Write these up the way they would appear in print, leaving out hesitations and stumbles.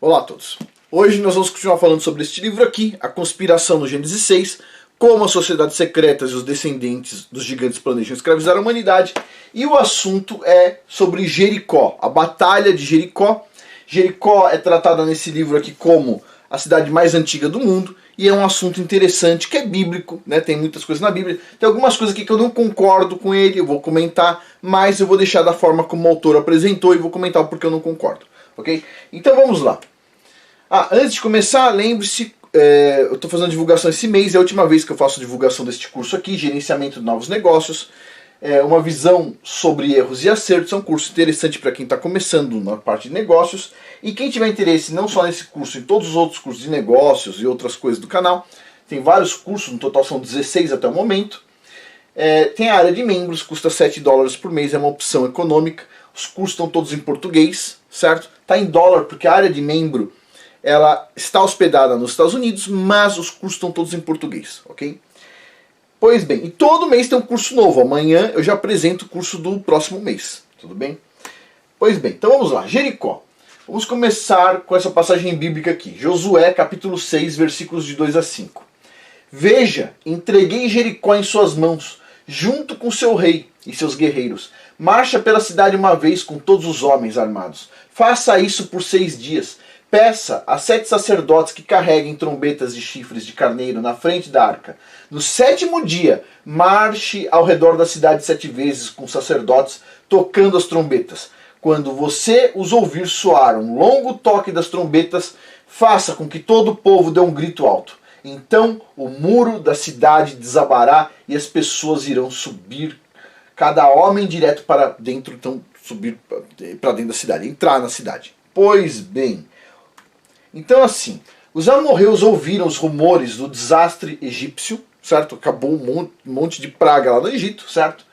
Olá a todos. Hoje nós vamos continuar falando sobre este livro aqui, A Conspiração no Gênesis 6, como as sociedades secretas e os descendentes dos gigantes planejam escravizar a humanidade. E o assunto é sobre Jericó, a Batalha de Jericó. Jericó é tratada nesse livro aqui como a cidade mais antiga do mundo, e é um assunto interessante, que é bíblico, né? Tem muitas coisas na Bíblia. Tem algumas coisas aqui que eu não concordo com ele, eu vou comentar, mas eu vou deixar da forma como o autor apresentou e vou comentar o porquê eu não concordo, ok? Então vamos lá. Antes de começar, lembre-se, eu estou fazendo divulgação esse mês, é a última vez que eu faço divulgação deste curso aqui, Gerenciamento de Novos Negócios, uma visão sobre erros e acertos. É um curso interessante para quem está começando na parte de negócios, e quem tiver interesse não só nesse curso, em todos os outros cursos de negócios e outras coisas do canal, tem vários cursos, no total são 16 até o momento. Tem a área de membros, custa $7 por mês, é uma opção econômica, os cursos estão todos em português, certo? Está em dólar porque a área de membro ela está hospedada nos Estados Unidos, mas os cursos estão todos em português, ok? Pois bem, e todo mês tem um curso novo. Amanhã eu já apresento o curso do próximo mês, tudo bem? Pois bem, então vamos lá, Jericó. Vamos começar com essa passagem bíblica aqui. Josué, capítulo 6, versículos de 2 a 5. Veja, entreguei Jericó em suas mãos, junto com seu rei e seus guerreiros. Marcha pela cidade uma vez com todos os homens armados. Faça isso por 6 dias. Peça a 7 sacerdotes que carreguem trombetas de chifres de carneiro na frente da arca. No 7º dia, marche ao redor da cidade 7 vezes com sacerdotes tocando as trombetas. Quando você os ouvir soar um longo toque das trombetas, faça com que todo o povo dê um grito alto. Então o muro da cidade desabará e as pessoas irão subir, cada homem direto para dentro, então subir para dentro da cidade, entrar na cidade. Pois bem, então assim, os amorreus ouviram os rumores do desastre egípcio, certo? Acabou um monte de praga lá no Egito, certo?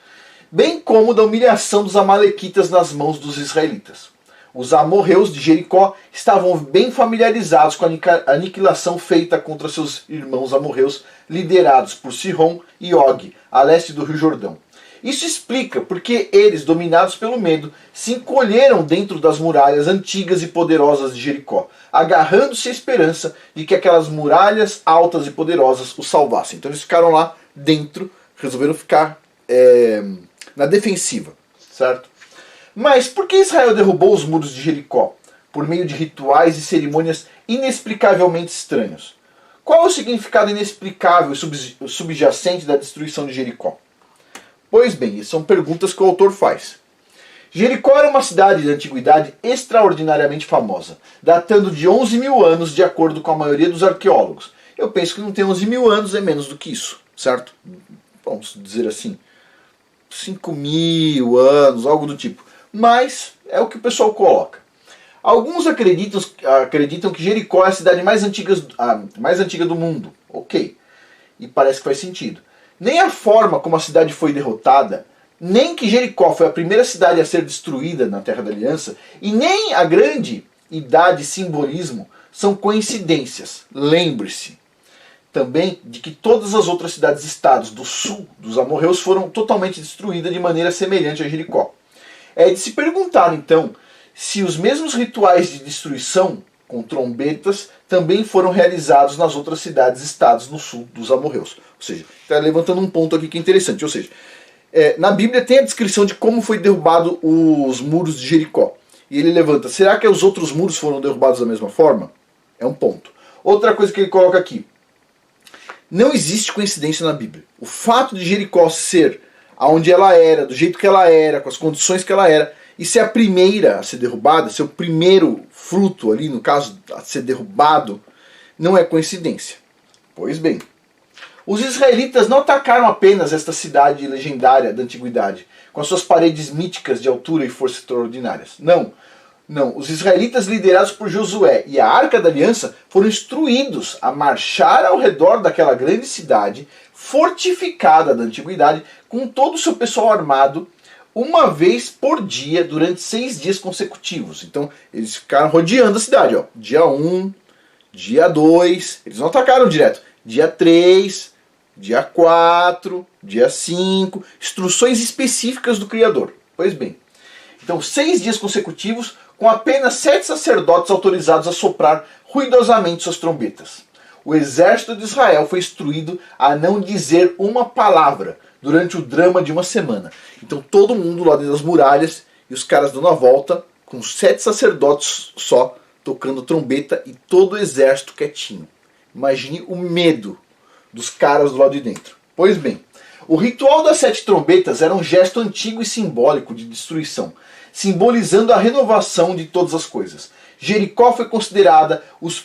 Bem como da humilhação dos amalequitas nas mãos dos israelitas. Os amorreus de Jericó estavam bem familiarizados com a aniquilação feita contra seus irmãos amorreus, liderados por Sihon e Og, a leste do Rio Jordão. Isso explica porque eles, dominados pelo medo, se encolheram dentro das muralhas antigas e poderosas de Jericó, agarrando-se à esperança de que aquelas muralhas altas e poderosas os salvassem. Então eles ficaram lá dentro, resolveram ficar na defensiva, certo? Mas por que Israel derrubou os muros de Jericó? Por meio de rituais e cerimônias inexplicavelmente estranhos. Qual é o significado inexplicável e subjacente da destruição de Jericó? Pois bem, são perguntas que o autor faz. Jericó era uma cidade da antiguidade extraordinariamente famosa, datando de 11 mil anos, de acordo com a maioria dos arqueólogos. Eu penso que não tem 11 mil anos, é menos do que isso, certo? Vamos dizer assim, 5 mil anos, algo do tipo. Mas é o que o pessoal coloca. Alguns acreditam que Jericó é a cidade mais antiga do mundo. Ok, e parece que faz sentido. Nem a forma como a cidade foi derrotada, nem que Jericó foi a primeira cidade a ser destruída na Terra da Aliança, e nem a grande idade e simbolismo são coincidências. Lembre-se também de que todas as outras cidades-estados do sul dos amorreus foram totalmente destruídas de maneira semelhante a Jericó. É de se perguntar, então, se os mesmos rituais de destruição com trombetas também foram realizados nas outras cidades-estados no sul dos amorreus. Ou seja, está levantando um ponto aqui que é interessante. Ou seja, na Bíblia tem a descrição de como foi derrubado os muros de Jericó. E ele levanta, será que os outros muros foram derrubados da mesma forma? É um ponto. Outra coisa que ele coloca aqui. Não existe coincidência na Bíblia. O fato de Jericó ser aonde ela era, do jeito que ela era, com as condições que ela era, e ser a primeira a ser derrubada, ser o primeiro fruto ali, no caso, a ser derrubado, não é coincidência. Pois bem, os israelitas não atacaram apenas esta cidade legendária da antiguidade, com as suas paredes míticas de altura e força extraordinárias. Não. Os israelitas liderados por Josué e a Arca da Aliança foram instruídos a marchar ao redor daquela grande cidade fortificada da antiguidade, com todo o seu pessoal armado, uma vez por dia, durante 6 dias consecutivos. Então, eles ficaram rodeando a cidade. Ó. Dia 1, dia 2, eles não atacaram direto. Dia 3, dia 4, dia 5, instruções específicas do Criador. Pois bem, então 6 dias consecutivos, com apenas 7 sacerdotes autorizados a soprar ruidosamente suas trombetas. O exército de Israel foi instruído a não dizer uma palavra durante o drama de uma semana. Então todo mundo lá dentro das muralhas e os caras dando a volta, com 7 sacerdotes só, tocando trombeta e todo o exército quietinho. Imagine o medo dos caras do lado de dentro. Pois bem, o ritual das 7 trombetas era um gesto antigo e simbólico de destruição, simbolizando a renovação de todas as coisas. Jericó foi considerada os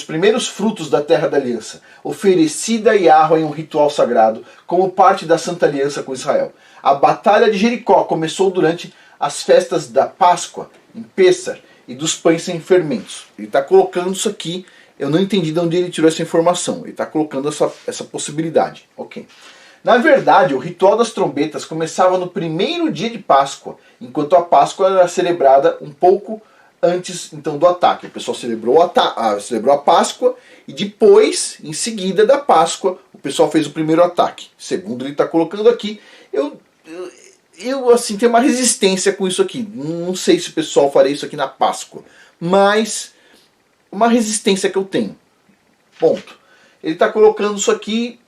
primeiros frutos da Terra da Aliança, oferecida a Yahweh em um ritual sagrado, como parte da Santa Aliança com Israel. A Batalha de Jericó começou durante as festas da Páscoa, em Pêssar, e dos pães sem fermentos. Ele está colocando isso aqui, eu não entendi de onde ele tirou essa informação, ele está colocando essa possibilidade. Ok. Na verdade, o ritual das trombetas começava no primeiro dia de Páscoa, enquanto a Páscoa era celebrada um pouco antes então do ataque. O pessoal celebrou a Páscoa e depois, em seguida da Páscoa, o pessoal fez o primeiro ataque. Segundo ele está colocando aqui, eu assim tenho uma resistência com isso aqui. Não sei se o pessoal faria isso aqui na Páscoa, mas uma resistência que eu tenho. Ponto. Ele está colocando isso aqui,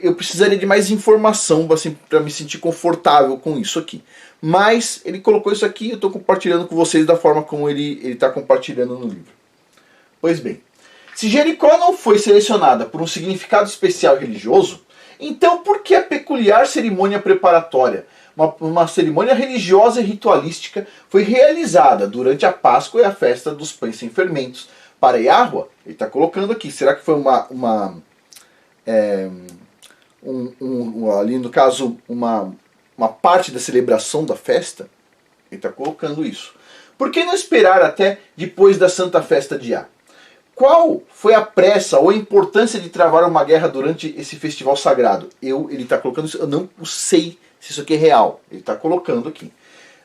eu precisaria de mais informação assim, para me sentir confortável com isso aqui. Mas ele colocou isso aqui e eu estou compartilhando com vocês da forma como ele está compartilhando no livro. Pois bem, se Jericó não foi selecionada por um significado especial religioso, então por que a peculiar cerimônia preparatória, uma cerimônia religiosa e ritualística, foi realizada durante a Páscoa e a festa dos pães sem fermentos para Yahweh? Ele está colocando aqui, será que foi ali no caso uma parte da celebração da festa? Ele está colocando isso. Por que não esperar até depois da Santa Festa de Yah? Qual foi a pressa ou a importância de travar uma guerra durante esse festival sagrado? Ele está colocando isso, eu não sei se isso aqui é real. Ele está colocando aqui.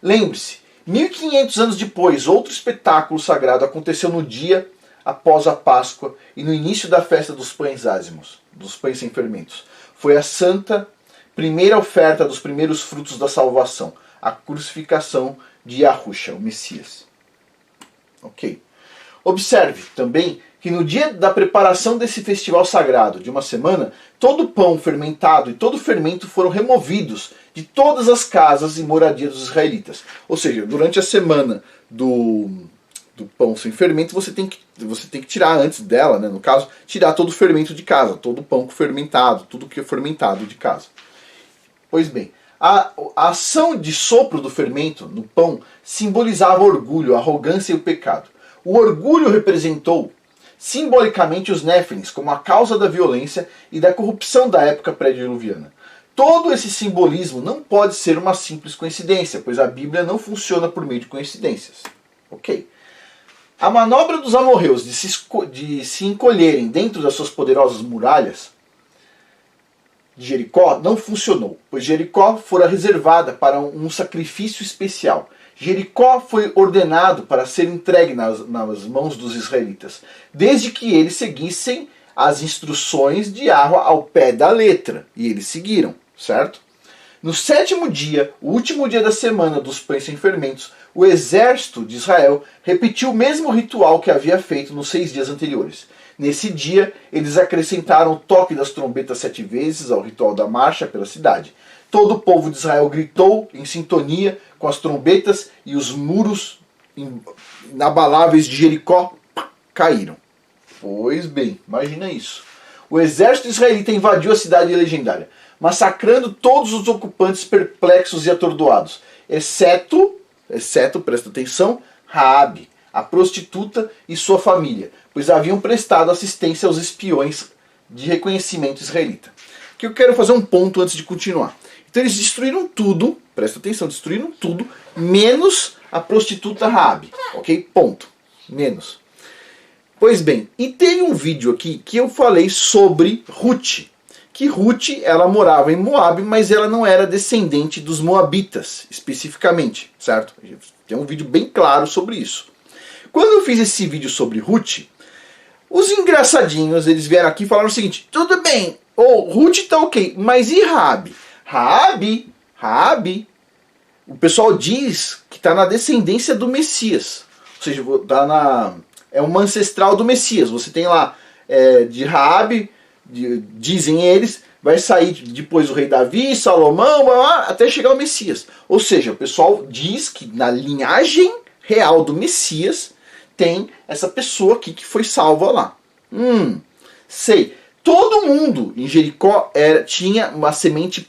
Lembre-se, 1500 anos depois, outro espetáculo sagrado aconteceu no dia após a Páscoa e no início da festa dos pães ázimos, dos pães sem fermentos. Foi a santa primeira oferta dos primeiros frutos da salvação, a crucificação de Yahusha, o Messias. Ok. Observe também que no dia da preparação desse festival sagrado de uma semana, todo pão fermentado e todo fermento foram removidos de todas as casas e moradias dos israelitas. Ou seja, durante a semana do pão sem fermento, você tem que tirar antes dela, né, no caso, tirar todo o fermento de casa, todo o pão fermentado, tudo que é fermentado de casa. Pois bem, a ação de sopro do fermento no pão simbolizava orgulho, arrogância e o pecado. O orgulho representou simbolicamente os Néfilins como a causa da violência e da corrupção da época pré-diluviana. Todo esse simbolismo não pode ser uma simples coincidência, pois a Bíblia não funciona por meio de coincidências. Ok. A manobra dos amorreus de se encolherem dentro das suas poderosas muralhas de Jericó não funcionou, pois Jericó fora reservada para um sacrifício especial. Jericó foi ordenado para ser entregue nas mãos dos israelitas, desde que eles seguissem as instruções de Yahweh ao pé da letra. E eles seguiram, certo? No 7º dia, o último dia da semana dos pães sem fermentos, o exército de Israel repetiu o mesmo ritual que havia feito nos 6 dias anteriores. Nesse dia, eles acrescentaram o toque das trombetas 7 vezes ao ritual da marcha pela cidade. Todo o povo de Israel gritou em sintonia com as trombetas e os muros inabaláveis de Jericó caíram. Pois bem, imagina isso. O exército israelita invadiu a cidade legendária, massacrando todos os ocupantes perplexos e atordoados, exceto, presta atenção, Raabe, a prostituta e sua família, pois haviam prestado assistência aos espiões de reconhecimento israelita. Que eu quero fazer um ponto antes de continuar. Então eles destruíram tudo, presta atenção, destruíram tudo, menos a prostituta Raabe, ok? Ponto. Menos. Pois bem, e teve um vídeo aqui que eu falei sobre Ruth. Que Ruth, ela morava em Moab, mas ela não era descendente dos Moabitas, especificamente, certo? Tem um vídeo bem claro sobre isso. Quando eu fiz esse vídeo sobre Ruth, os engraçadinhos, eles vieram aqui e falaram o seguinte: tudo bem, Ruth tá ok, mas e Raabe? Raabe, o pessoal diz que está na descendência do Messias. Ou seja, é uma ancestral do Messias. Você tem lá de Raabe, dizem eles, vai sair depois o rei Davi, Salomão, até chegar o Messias. Ou seja, o pessoal diz que na linhagem real do Messias tem essa pessoa aqui que foi salva lá. Sei. Todo mundo em Jericó tinha uma semente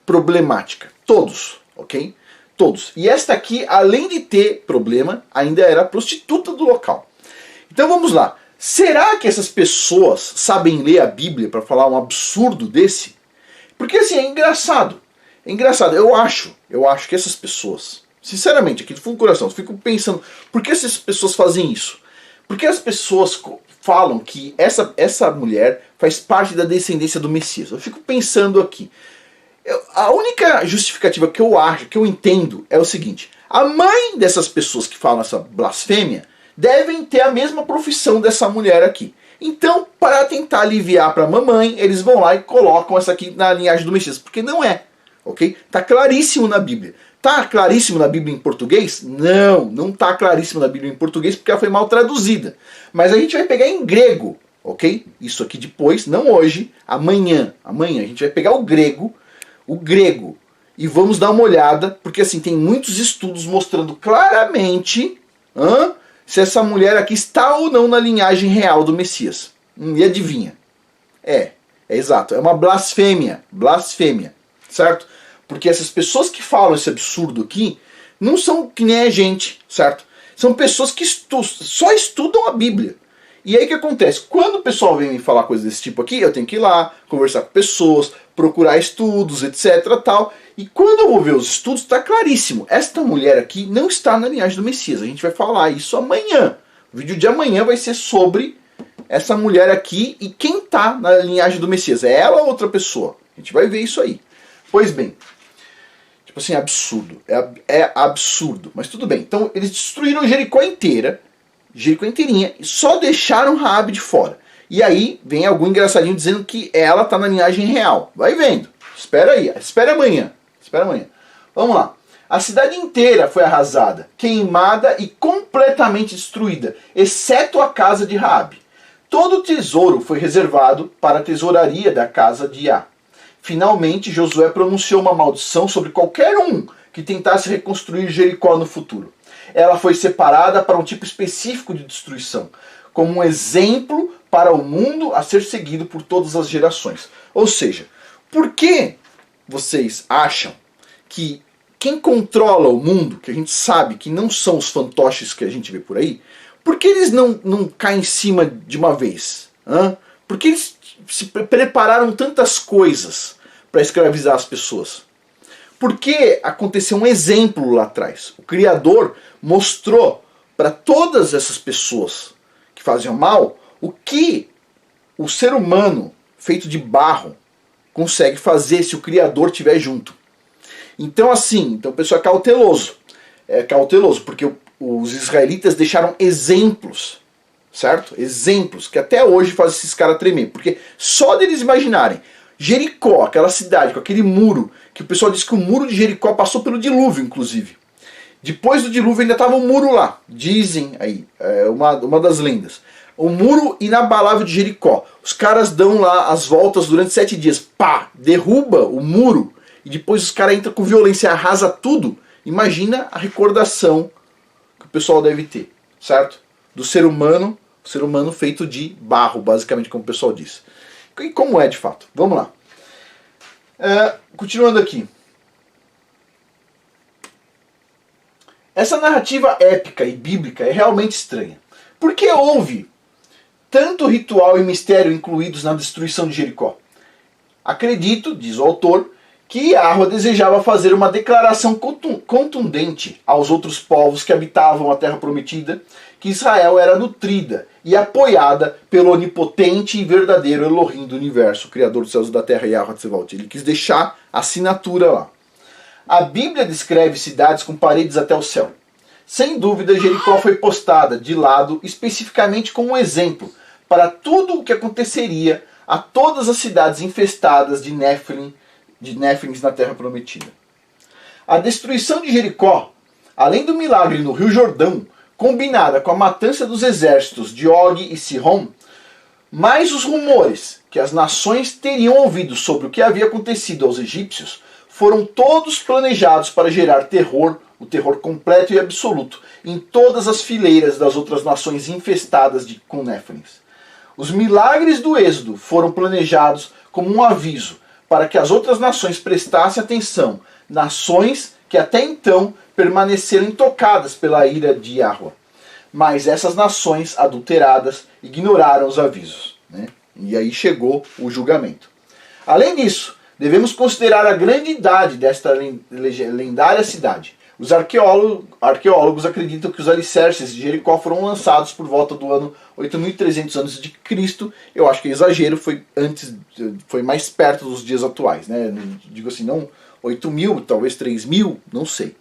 problemática. Todos, ok? Todos. E esta aqui, além de ter problema, ainda era prostituta do local. Então vamos lá. Será que essas pessoas sabem ler a Bíblia para falar um absurdo desse? Porque assim, é engraçado. É engraçado. Eu acho que essas pessoas, sinceramente, aqui do fundo do coração, eu fico pensando, por que essas pessoas fazem isso? Porque as pessoas falam que essa mulher faz parte da descendência do Messias. Eu fico pensando aqui. A única justificativa que eu acho, que eu entendo, é o seguinte. A mãe dessas pessoas que falam essa blasfêmia devem ter a mesma profissão dessa mulher aqui. Então, para tentar aliviar para a mamãe, eles vão lá e colocam essa aqui na linhagem do Messias. Porque não é, ok? Tá claríssimo na Bíblia. Tá claríssimo na Bíblia em português? Não, não tá claríssimo na Bíblia em português porque ela foi mal traduzida. Mas a gente vai pegar em grego, ok? Isso aqui depois, não hoje, amanhã. Amanhã a gente vai pegar o grego, e vamos dar uma olhada, porque assim, tem muitos estudos mostrando claramente se essa mulher aqui está ou não na linhagem real do Messias. E adivinha? É exato, é uma blasfêmia, certo? Porque essas pessoas que falam esse absurdo aqui, não são que nem a gente, certo? São pessoas que só estudam a Bíblia. E aí o que acontece? Quando o pessoal vem me falar coisas desse tipo aqui, eu tenho que ir lá, conversar com pessoas, procurar estudos, etc, tal. E quando eu vou ver os estudos, está claríssimo. Esta mulher aqui não está na linhagem do Messias. A gente vai falar isso amanhã. O vídeo de amanhã vai ser sobre essa mulher aqui e quem está na linhagem do Messias. É ela ou outra pessoa? A gente vai ver isso aí. Pois bem, tipo assim, absurdo. É absurdo. Mas tudo bem. Então eles destruíram Jericó inteirinha, e só deixaram Raabe de fora. E aí vem algum engraçadinho dizendo que ela está na linhagem real. Vai vendo. Espera aí. Espera amanhã. Vamos lá. A cidade inteira foi arrasada, queimada e completamente destruída, exceto a casa de Raabe. Todo o tesouro foi reservado para a tesouraria da casa de Iá. Finalmente, Josué pronunciou uma maldição sobre qualquer um que tentasse reconstruir Jericó no futuro. Ela foi separada para um tipo específico de destruição, como um exemplo para o mundo a ser seguido por todas as gerações. Ou seja, por que vocês acham que quem controla o mundo, que a gente sabe que não são os fantoches que a gente vê por aí, por que eles não caem em cima de uma vez? Por que eles se prepararam tantas coisas para escravizar as pessoas? Porque aconteceu um exemplo lá atrás. O Criador mostrou para todas essas pessoas que faziam mal o que o ser humano feito de barro consegue fazer se o Criador estiver junto. Então assim, o pessoal é cauteloso. É cauteloso, porque os israelitas deixaram exemplos, certo? Exemplos que até hoje fazem esses caras tremer. Porque só deles imaginarem Jericó, aquela cidade com aquele muro, que o pessoal diz que o muro de Jericó passou pelo dilúvio, inclusive. Depois do dilúvio ainda estava um muro lá. Dizem aí, uma das lendas. O muro inabalável de Jericó. Os caras dão lá as voltas durante 7 dias. Pá! Derruba o muro. E depois os caras entram com violência e arrasa tudo. Imagina a recordação que o pessoal deve ter, certo? Do ser humano, o ser humano feito de barro, basicamente, como o pessoal diz. E como é de fato? Vamos lá. Continuando aqui. Essa narrativa épica e bíblica é realmente estranha. Por que houve tanto ritual e mistério incluídos na destruição de Jericó? Acredito, diz o autor, que Yahweh desejava fazer uma declaração contundente aos outros povos que habitavam a terra prometida, que Israel era nutrida e apoiada pelo onipotente e verdadeiro Elohim do universo, Criador dos céus e da terra, Yahweh Tsevaot. Ele quis deixar a assinatura lá. A Bíblia descreve cidades com paredes até o céu. Sem dúvida, Jericó foi postada de lado especificamente como um exemplo para tudo o que aconteceria a todas as cidades infestadas de Néfilins na Terra Prometida. A destruição de Jericó, além do milagre no Rio Jordão, combinada com a matança dos exércitos de Og e Sihon, mais os rumores que as nações teriam ouvido sobre o que havia acontecido aos egípcios, foram todos planejados para gerar terror, o terror completo e absoluto, em todas as fileiras das outras nações infestadas com Néfilins. Os milagres do Êxodo foram planejados como um aviso para que as outras nações prestassem atenção, nações que até então permaneceram intocadas pela ira de Yahweh. Mas essas nações adulteradas ignoraram os avisos, né? E aí chegou o julgamento. Além disso, devemos considerar a grande idade desta lendária cidade. Os arqueólogos acreditam que os alicerces de Jericó foram lançados por volta do ano 8.300 a.C. Eu acho que é exagero, foi mais perto dos dias atuais, né? Digo assim, não 8.000, talvez 3.000, não sei.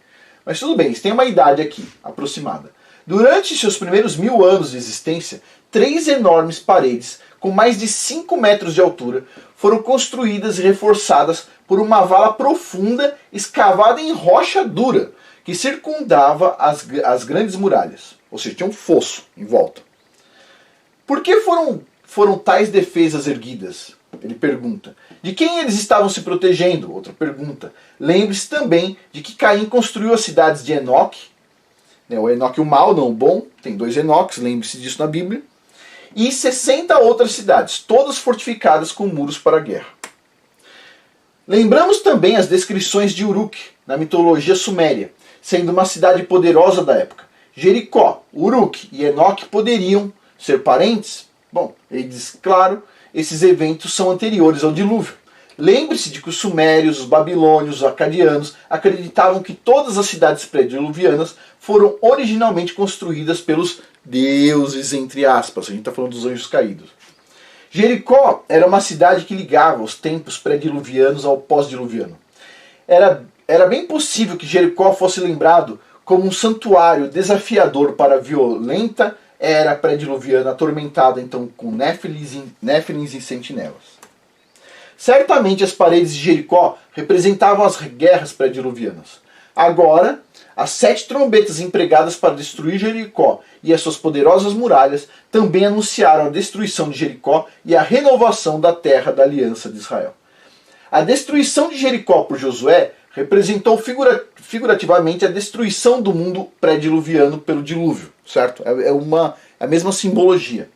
Mas tudo bem, eles têm uma idade aqui, aproximada. Durante seus primeiros 1000 anos de existência, 3 enormes paredes, com mais de 5 metros de altura, foram construídas e reforçadas por uma vala profunda escavada em rocha dura, que circundava as grandes muralhas. Ou seja, tinha um fosso em volta. Por que foram tais defesas erguidas? Ele pergunta. De quem eles estavam se protegendo? Outra pergunta. Lembre-se também de que Caim construiu as cidades de Enoque, o Enoque o mau, não o bom, tem 2 Enoques, lembre-se disso na Bíblia, e 60 outras cidades, todas fortificadas com muros para a guerra. Lembramos também as descrições de Uruk, na mitologia suméria, sendo uma cidade poderosa da época. Jericó, Uruk e Enoque poderiam ser parentes? Bom, ele diz, claro, esses eventos são anteriores ao dilúvio. Lembre-se de que os sumérios, os babilônios, os acadianos acreditavam que todas as cidades pré-diluvianas foram originalmente construídas pelos deuses, entre aspas. A gente está falando dos anjos caídos. Jericó era uma cidade que ligava os tempos pré-diluvianos ao pós-diluviano. Era bem possível que Jericó fosse lembrado como um santuário desafiador para a violenta era pré-diluviana, atormentada então com néfilins e sentinelas. Certamente as paredes de Jericó representavam as guerras pré-diluvianas. Agora, as 7 trombetas empregadas para destruir Jericó e as suas poderosas muralhas também anunciaram a destruição de Jericó e a renovação da terra da aliança de Israel. A destruição de Jericó por Josué representou figurativamente a destruição do mundo pré-diluviano pelo dilúvio, certo? É a mesma simbologia.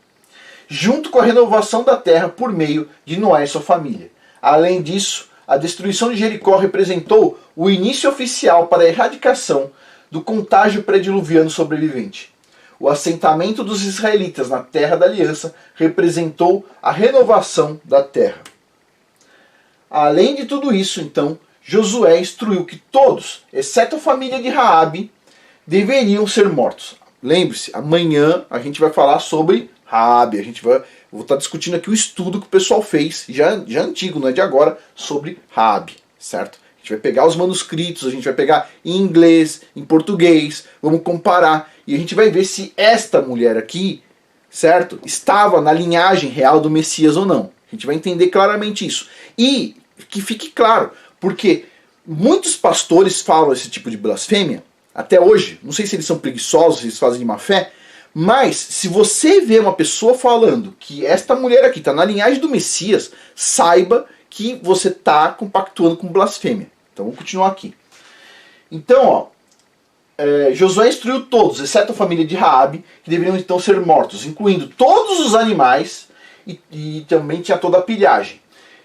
Junto com a renovação da terra por meio de Noé e sua família. Além disso, a destruição de Jericó representou o início oficial para a erradicação do contágio pré-diluviano sobrevivente. O assentamento dos israelitas na terra da aliança representou a renovação da terra. Além de tudo isso, então, Josué instruiu que todos, exceto a família de Raabe, deveriam ser mortos. Lembre-se, amanhã a gente vai falar sobre Raabe. Vou estar discutindo aqui o estudo que o pessoal fez, já antigo, não é de agora, sobre Raabe, certo? A gente vai pegar os manuscritos, a gente vai pegar em inglês, em português, vamos comparar e a gente vai ver se esta mulher aqui, certo, estava na linhagem real do Messias ou não. A gente vai entender claramente isso. E que fique claro, porque muitos pastores falam esse tipo de blasfêmia, até hoje, não sei se eles são preguiçosos, se eles fazem de má fé, mas se você vê uma pessoa falando que esta mulher aqui está na linhagem do Messias, saiba que você está compactuando com blasfêmia. Então vamos continuar aqui. Então, Josué instruiu todos, exceto a família de Raabe, que deveriam então ser mortos, incluindo todos os animais e também tinha toda a pilhagem.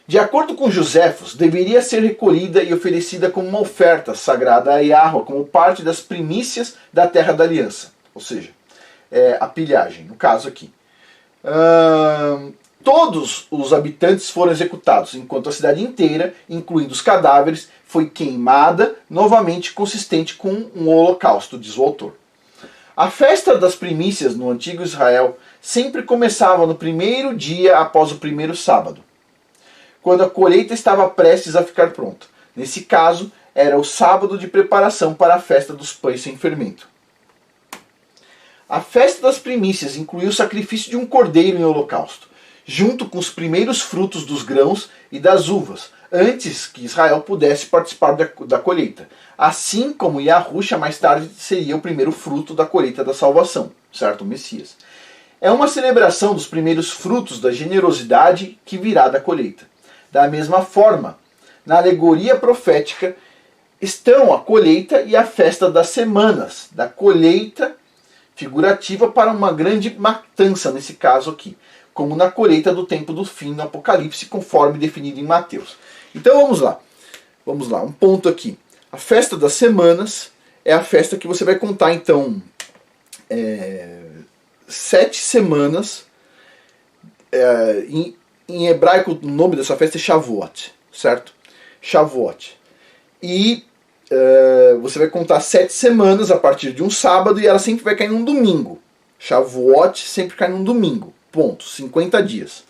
De acordo com Josefos, deveria ser recolhida e oferecida como uma oferta sagrada a Yahweh, como parte das primícias da terra da aliança. Ou seja, a pilhagem, no caso aqui. Todos os habitantes foram executados, enquanto a cidade inteira, incluindo os cadáveres, foi queimada, novamente consistente com um holocausto, diz o autor. A festa das primícias no antigo Israel sempre começava no primeiro dia após o primeiro sábado, quando a colheita estava prestes a ficar pronta. Nesse caso, era o sábado de preparação para a festa dos pães sem fermento. A festa das primícias incluía o sacrifício de um cordeiro em holocausto, junto com os primeiros frutos dos grãos e das uvas, antes que Israel pudesse participar da colheita. Assim como Yahusha mais tarde seria o primeiro fruto da colheita da salvação, certo? O Messias. É uma celebração dos primeiros frutos da generosidade que virá da colheita. Da mesma forma, na alegoria profética estão a colheita e a festa das semanas, da colheita figurativa para uma grande matança, nesse caso aqui, como na colheita do tempo do fim no Apocalipse, conforme definido em Mateus. Então vamos lá, um ponto aqui. A festa das semanas é a festa que você vai contar, então, 7 semanas. Em hebraico, o nome dessa festa é Shavuot, certo? Shavuot. E você vai contar 7 semanas a partir de um sábado e ela sempre vai cair num domingo. Shavuot sempre cai num domingo. Ponto. 50 dias.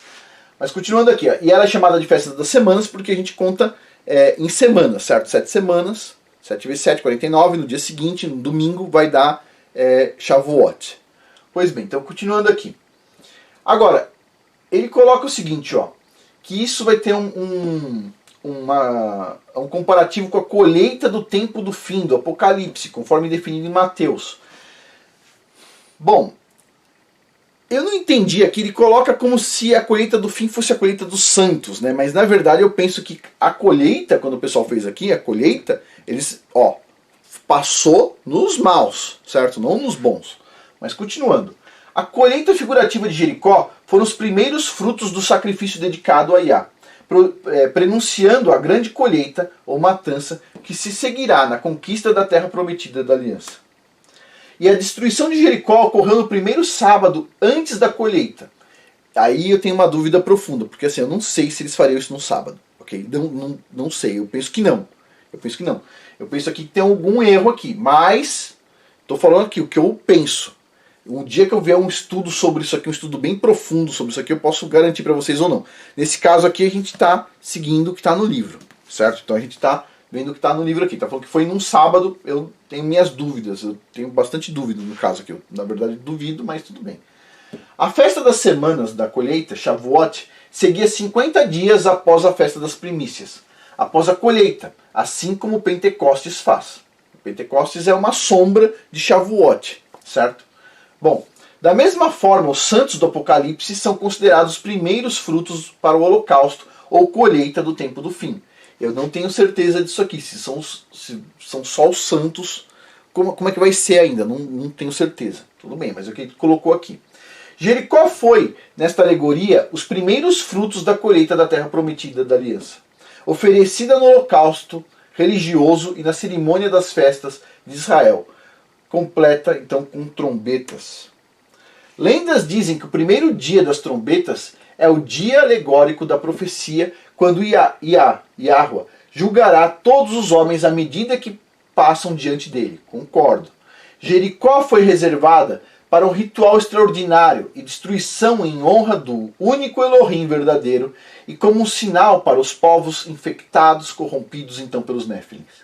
Mas continuando aqui, ó, e ela é chamada de festa das semanas porque a gente conta em semanas, certo? 7 semanas, 7 vezes 7, 49, no dia seguinte, no domingo, vai dar Shavuot. Pois bem, então continuando aqui. Agora, ele coloca o seguinte, ó, que isso vai ter um comparativo com a colheita do tempo do fim, do Apocalipse, conforme definido em Mateus. Bom, eu não entendi aqui, ele coloca como se a colheita do fim fosse a colheita dos santos, né? Mas na verdade eu penso que a colheita, quando o pessoal fez aqui, a colheita, eles, passou nos maus, certo? Não nos bons. Mas continuando. A colheita figurativa de Jericó foram os primeiros frutos do sacrifício dedicado a Yah, prenunciando a grande colheita ou matança que se seguirá na conquista da terra prometida da aliança. E a destruição de Jericó ocorreu no primeiro sábado antes da colheita. Aí eu tenho uma dúvida profunda, porque assim, eu não sei se eles fariam isso no sábado. Ok? Não sei, eu penso que não. Eu penso aqui que tem algum erro aqui, mas estou falando aqui o que eu penso. Um dia que eu ver um estudo sobre isso aqui, um estudo bem profundo sobre isso aqui, eu posso garantir para vocês ou não. Nesse caso aqui a gente está seguindo o que está no livro, certo? Então a gente está vendo o que está no livro aqui. Está falando que foi num sábado, eu tenho minhas dúvidas, eu tenho bastante dúvida no caso aqui. Eu, na verdade, duvido, mas tudo bem. A festa das semanas da colheita, Shavuot, seguia 50 dias após a festa das primícias, após a colheita, assim como o Pentecostes faz. O Pentecostes é uma sombra de Shavuot, certo? Bom, da mesma forma, os santos do Apocalipse são considerados os primeiros frutos para o holocausto ou colheita do tempo do fim. Eu não tenho certeza disso aqui, se são só os santos, como é que vai ser ainda, não tenho certeza. Tudo bem, mas é o que ele colocou aqui. Jericó foi, nesta alegoria, os primeiros frutos da colheita da terra prometida da aliança, oferecida no holocausto religioso e na cerimônia das festas de Israel, completa então com trombetas. Lendas dizem que o primeiro dia das trombetas é o dia alegórico da profecia, quando Yahweh julgará todos os homens à medida que passam diante dele. Concordo. Jericó foi reservada para um ritual extraordinário e destruição em honra do único Elohim verdadeiro e como um sinal para os povos infectados, corrompidos então pelos Néfilins.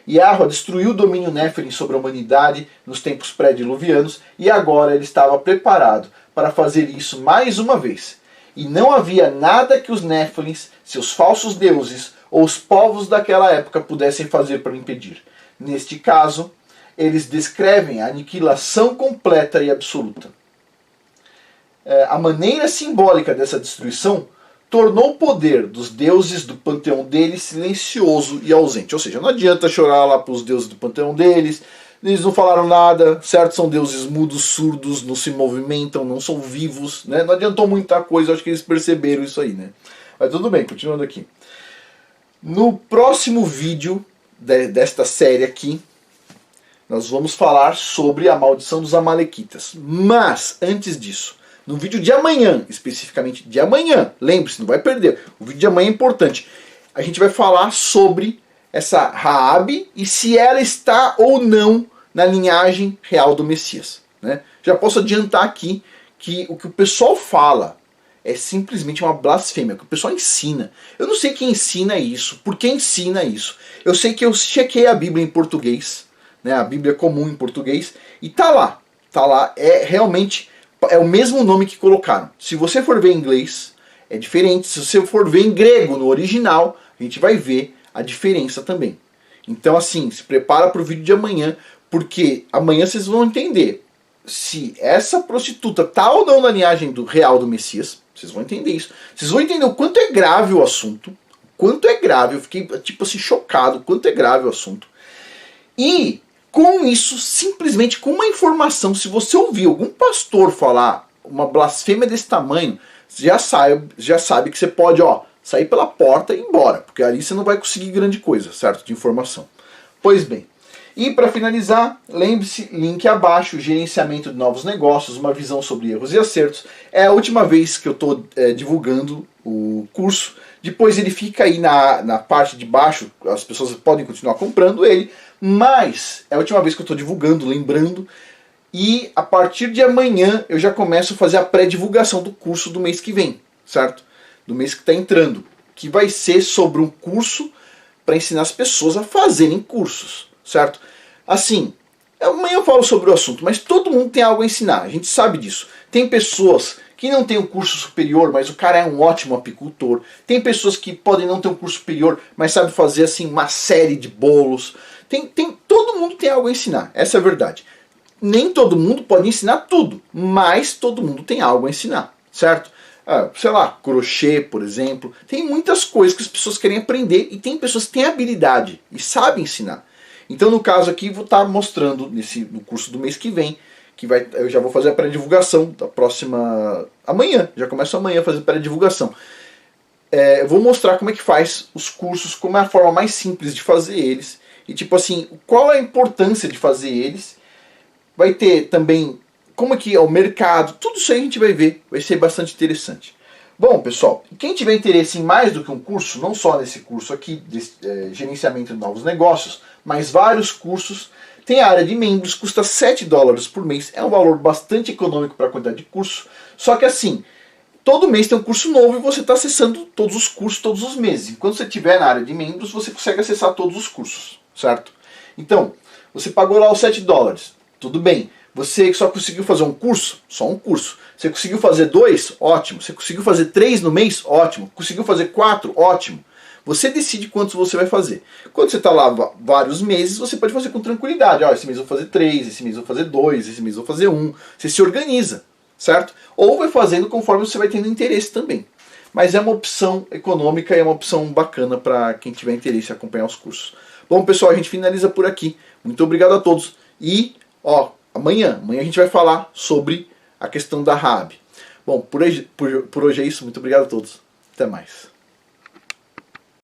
Yahweh destruiu o domínio Néfilim sobre a humanidade nos tempos pré-diluvianos e agora ele estava preparado para fazer isso mais uma vez. E não havia nada que os Néfilins, seus falsos deuses ou os povos daquela época pudessem fazer para impedir. Neste caso, eles descrevem a aniquilação completa e absoluta. A maneira simbólica dessa destruição tornou o poder dos deuses do panteão deles silencioso e ausente. Ou seja, não adianta chorar lá para os deuses do panteão deles, eles não falaram nada, certo? São deuses mudos, surdos, não se movimentam, não são vivos, né? Não adiantou muita coisa, acho que eles perceberam isso aí, né? Mas tudo bem, continuando aqui. No próximo vídeo desta série aqui, nós vamos falar sobre a maldição dos Amalequitas. Mas, antes disso, no vídeo de amanhã, especificamente de amanhã, lembre-se, não vai perder, o vídeo de amanhã é importante. A gente vai falar sobre essa Raabe e se ela está ou não na linhagem real do Messias, né? Já posso adiantar aqui que o que o pessoal fala é simplesmente uma blasfêmia, o que o pessoal ensina. Eu não sei quem ensina isso, por que ensina isso. Eu sei que eu chequei a Bíblia em português, né, a Bíblia comum em português, e tá lá, realmente é o mesmo nome que colocaram. Se você for ver em inglês, é diferente. Se você for ver em grego, no original, A gente vai ver a diferença também. Então assim, se prepara para o vídeo de amanhã, porque amanhã vocês vão entender se essa prostituta tá ou não na linhagem real do Messias. Vocês vão entender isso. Vocês vão entender o quanto é grave o assunto. Quanto é grave. Eu fiquei tipo assim chocado. Quanto é grave o assunto. E com isso, simplesmente com uma informação, se você ouvir algum pastor falar uma blasfêmia desse tamanho, já sabe que você pode sair pela porta e ir embora. Porque ali você não vai conseguir grande coisa, certo? De informação. Pois bem. E para finalizar, lembre-se, link abaixo, gerenciamento de novos negócios, uma visão sobre erros e acertos. É a última vez que eu estou divulgando o curso. Depois ele fica aí na parte de baixo, as pessoas podem continuar comprando ele, mas é a última vez que eu estou divulgando, lembrando. E a partir de amanhã eu já começo a fazer a pré-divulgação do curso do mês que vem, certo? Do mês que está entrando, que vai ser sobre um curso para ensinar as pessoas a fazerem cursos. Certo? Assim, amanhã eu falo sobre o assunto, mas todo mundo tem algo a ensinar, a gente sabe disso. Tem pessoas que não têm um curso superior, mas o cara é um ótimo apicultor. Tem pessoas que podem não ter um curso superior, mas sabe fazer assim uma série de bolos. Todo mundo tem algo a ensinar, essa é a verdade. Nem todo mundo pode ensinar tudo, mas todo mundo tem algo a ensinar, certo? Sei lá, crochê, por exemplo. Tem muitas coisas que as pessoas querem aprender e tem pessoas que têm habilidade e sabem ensinar. Então, no caso aqui, vou estar mostrando no curso do mês que vem, eu já vou fazer a pré-divulgação da próxima... Amanhã, já começo amanhã a fazer a pré-divulgação. Eu vou mostrar como é que faz os cursos, como é a forma mais simples de fazer eles. E tipo assim, qual é a importância de fazer eles. Vai ter também como é que é o mercado, tudo isso aí a gente vai ver, vai ser bastante interessante. Bom, pessoal, quem tiver interesse em mais do que um curso, não só nesse curso aqui, de gerenciamento de novos negócios, mas vários cursos, tem a área de membros, custa $7 por mês, é um valor bastante econômico para a quantidade de curso, só que assim, todo mês tem um curso novo e você está acessando todos os cursos todos os meses. Enquanto você estiver na área de membros, você consegue acessar todos os cursos, certo? Então, você pagou lá os $7, tudo bem. Você só conseguiu fazer um curso? Só um curso. Você conseguiu fazer 2? Ótimo. Você conseguiu fazer 3 no mês? Ótimo. Conseguiu fazer 4? Ótimo. Você decide quantos você vai fazer. Quando você está lá vários meses, você pode fazer com tranquilidade. Esse mês eu vou fazer 3, esse mês eu vou fazer 2, esse mês eu vou fazer 1. Você se organiza, certo? Ou vai fazendo conforme você vai tendo interesse também. Mas é uma opção econômica e é uma opção bacana para quem tiver interesse em acompanhar os cursos. Bom, pessoal, a gente finaliza por aqui. Muito obrigado a todos. E, amanhã a gente vai falar sobre a questão da Raabe. Bom, por hoje é isso. Muito obrigado a todos. Até mais.